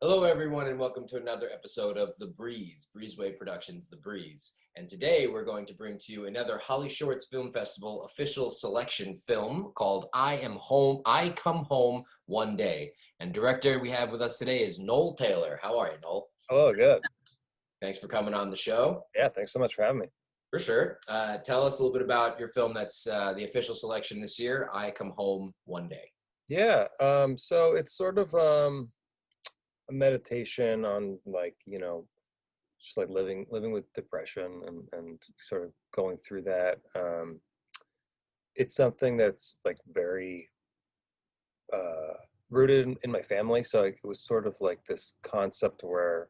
Hello, everyone, and welcome to another episode of The Breeze, Breezeway Productions, The Breeze. And today we're going to bring to you another Hollyshorts Film Festival official selection film called I Come Home One Day. And director we have with us today is Noel Taylor. How are you, Noel? Oh, good. Thanks for coming on the show. Yeah, thanks so much for having me. For sure. Tell us a little bit about your film that's the official selection this year, I Come Home One Day. Yeah, so it's sort of a meditation on just like living with depression and sort of going through that. It's something that's like very uh rooted in my family. So it was sort of like this concept where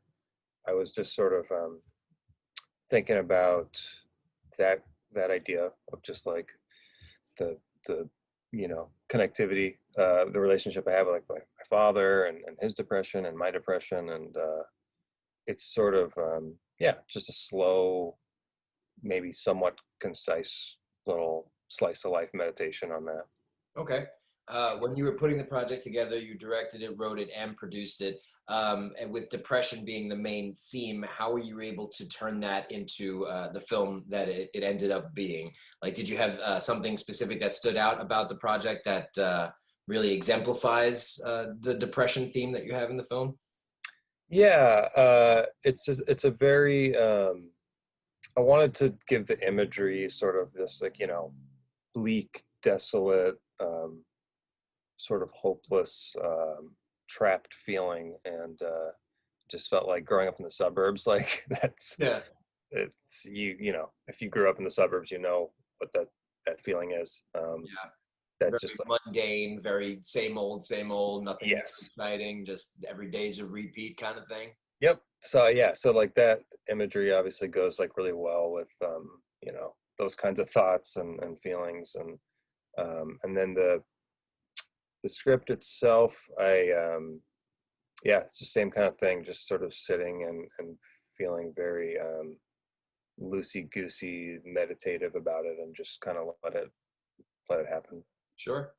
I was just sort of thinking about that that idea of just like the the connectivity, the relationship I have with like my father and his depression and my depression, and it's sort of yeah, just a slow, maybe somewhat concise little slice of life meditation on that. Okay. When you were putting the project together, you directed it, wrote it, and produced it. And with depression being the main theme, how were you able to turn that into the film that it ended up being? Like, did you have something specific that stood out about the project that really exemplifies the depression theme that you have in the film? Yeah, it's a very I wanted to give the imagery sort of this like bleak, desolate, sort of hopeless, trapped feeling, and just felt like growing up in the suburbs. Like that's Yeah. it's if you grew up in the suburbs, you know what that feeling is. Yeah. That Very just like mundane, very same old, nothing new, yes, exciting, just every day's a repeat kind of thing. yep. So yeah, so like that imagery obviously goes like really well with those kinds of thoughts and feelings, and then the script itself, I yeah, it's the same kind of thing, just sort of sitting and feeling very loosey goosey, meditative about it, and just kind of let it happen. Sure.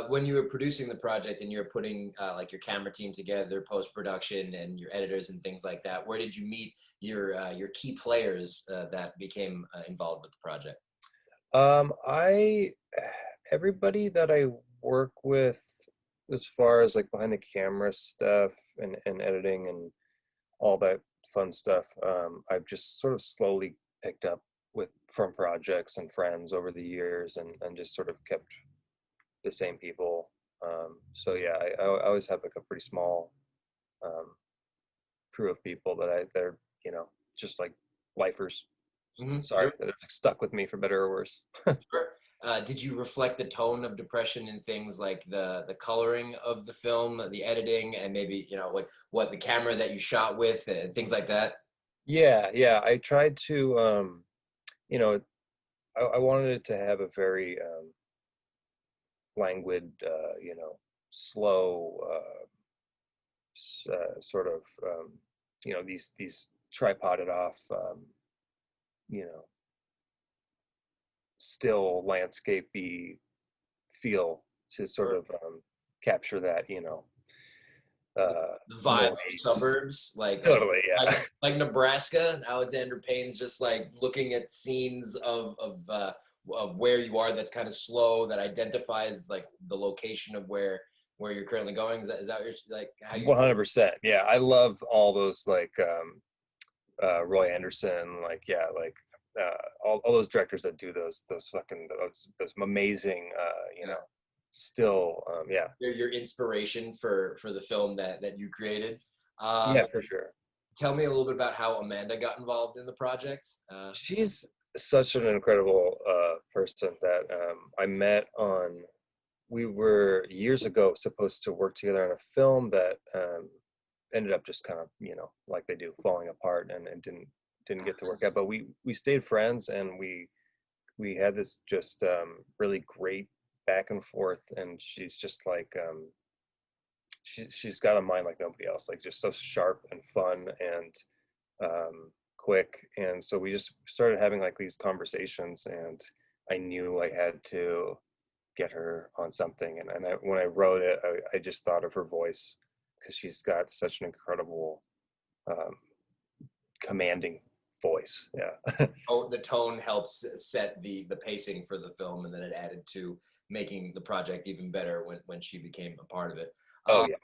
When you were producing the project and you were putting like your camera team together, post production, and your editors and things like that, where did you meet your key players that became involved with the project? I everybody that I work with, as far as like behind the camera stuff and editing and all that fun stuff, I've just sort of slowly picked up with from projects and friends over the years, and just sort of kept the same people. So yeah, I always have like a pretty small um, crew of people that are just like lifers. Sorry, Sure, that are stuck with me for better or worse. sure. Did you reflect the tone of depression in things like the coloring of the film, the editing, and maybe like what the camera that you shot with, and things like that? Yeah, yeah. I tried to, you know, I wanted it to have a very languid, slow, sort of, these tripoded off, you know, still landscapey feel to sort Sure. of capture that, The, the vibe of noise. suburbs, Totally, like yeah. like Nebraska. Alexander Payne's just like looking at scenes of where you are. That's kind of slow. That identifies like the location of where you're currently going. Is that what like how you? 100%. Yeah, I love all those like Roy Anderson, like yeah, like all those directors that do those amazing, Yeah. still, yeah, Your inspiration for the film that you created. yeah, for sure. Tell me a little bit about how Amanda got involved in the project. She's such an incredible person that I met on. We were years ago supposed to work together on a film that ended up just kind of like they do falling apart, and didn't get to work out. But we stayed friends, and we had this just really great back and forth, and she's just like she's got a mind like nobody else, like just so sharp and fun and quick. And so we just started having like these conversations, and I knew I had to get her on something. And when I wrote it, I just thought of her voice because she's got such an incredible, um, commanding voice. Yeah. Oh, the tone helps set the pacing for the film, and then it added to making the project even better when she became a part of it. Oh Um, yeah.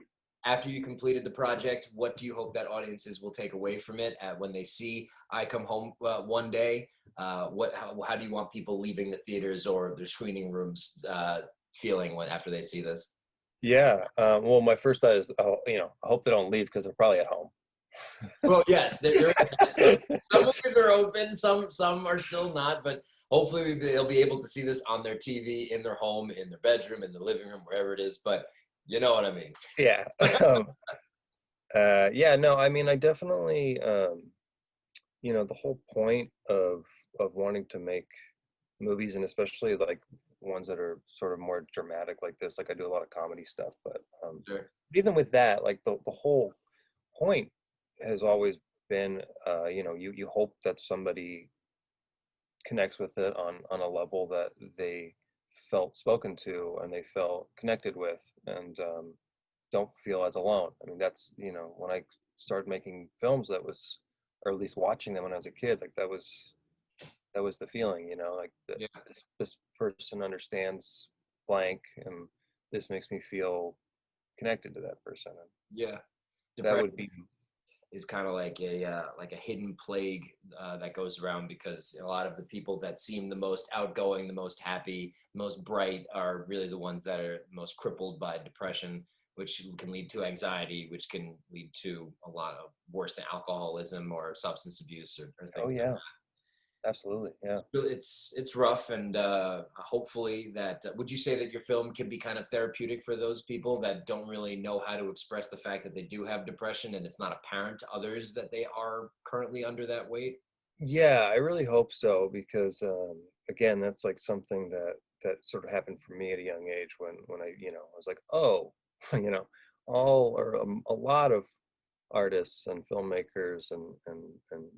After you completed the project, what do you hope that audiences will take away from it when they see I Come Home One Day? How do you want people leaving the theaters or their screening rooms feeling after they see this? Yeah. Well, my first thought is, oh, I hope they don't leave because they're probably at home. Well, yes, there is that too. Some movies are open, some are still not, but hopefully they'll be able to see this on their TV, in their home, in their bedroom, in their living room, wherever it is. But you know what I mean. Yeah. Yeah. No, I mean, I definitely, the whole point of wanting to make movies, and especially like ones that are sort of more dramatic like this. Like I do a lot of comedy stuff, but Sure. even with that, like the whole point has always been, you hope that somebody connects with it on a level that they felt spoken to and they felt connected with, and don't feel as alone. I mean, that's, when I started making films, that was, or at least watching them when I was a kid, like that was the feeling, like that Yeah. this person understands blank, and this makes me feel connected to that person, and Yeah. that Depression would be. is kind of like a hidden plague that goes around, because a lot of the people that seem the most outgoing, the most happy, most bright are really the ones that are most crippled by depression, which can lead to anxiety, which can lead to a lot of worse than alcoholism or substance abuse or Oh things like yeah, absolutely, yeah. that. It's rough, and hopefully that would you say that your film can be kind of therapeutic for those people that don't really know how to express the fact that they do have depression, and it's not apparent to others that they are currently under that weight? Yeah, I really hope so, because again, that's like something that sort of happened for me at a young age, when I was like, oh, you know, all, or a lot of artists and filmmakers and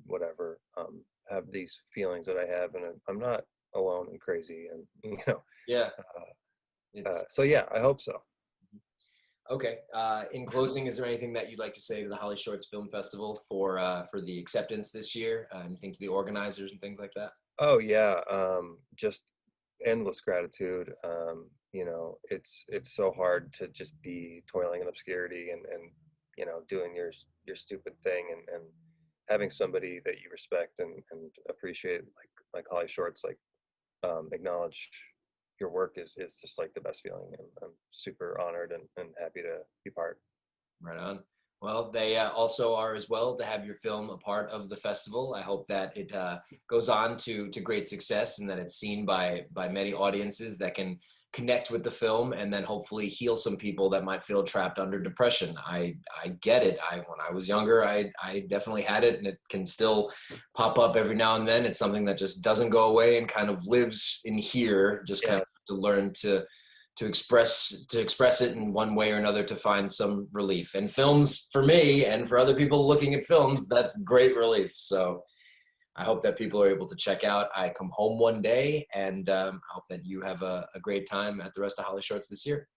whatever, have these feelings that I have, and I'm not alone and crazy, and Yeah, it's so yeah, I hope so. okay. In closing, is there anything that you'd like to say to the Holly Shorts Film Festival for the acceptance this year? Anything to the organizers and things like that? Oh yeah, just endless gratitude. It's so hard to just be toiling in obscurity, and doing your stupid thing, and having somebody that you respect and appreciate, like Holly Shorts, like, acknowledge your work is just like the best feeling, and I'm super honored and happy to be part. Right on. Well, they also are as well to have your film a part of the festival. I hope that it goes on to great success, and that it's seen by many audiences that can connect with the film, and then hopefully heal some people that might feel trapped under depression. I get it. When I was younger, I definitely had it, and it can still pop up every now and then. It's something that just doesn't go away and kind of lives in here. Just kind Yeah. of to learn to express it in one way or another to find some relief. And films, for me and for other people looking at films, that's great relief. So I hope that people are able to check out I Come Home One Day, and I hope that you have a great time at the rest of Holly Shorts this year.